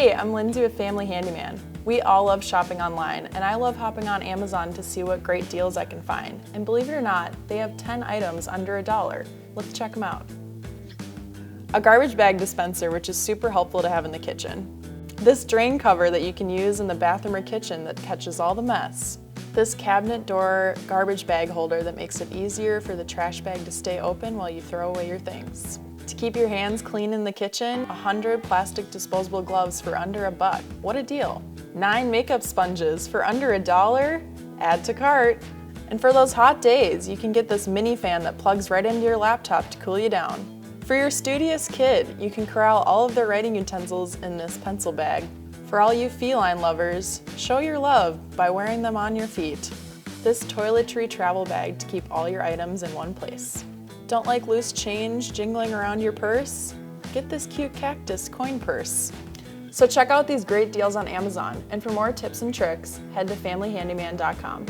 Hey, I'm Lindsay with Family Handyman. We all love shopping online, and I love hopping on Amazon to see what great deals I can find. And believe it or not, they have 10 items under $1. Let's check them out. A garbage bag dispenser, which is super helpful to have in the kitchen. This drain cover that you can use in the bathroom or kitchen that catches all the mess. This cabinet door garbage bag holder that makes it easier for the trash bag to stay open while you throw away your things. To keep your hands clean in the kitchen, 100 plastic disposable gloves for under $1. What a deal. 9 makeup sponges for under $1. Add to cart. And for those hot days, you can get this mini fan that plugs right into your laptop to cool you down. For your studious kid, you can corral all of their writing utensils in this pencil bag. For all you feline lovers, show your love by wearing them on your feet. This toiletry travel bag to keep all your items in one place. Don't like loose change jingling around your purse? Get this cute Cactus coin purse. So check out these great deals on Amazon, and for more tips and tricks, head to familyhandyman.com.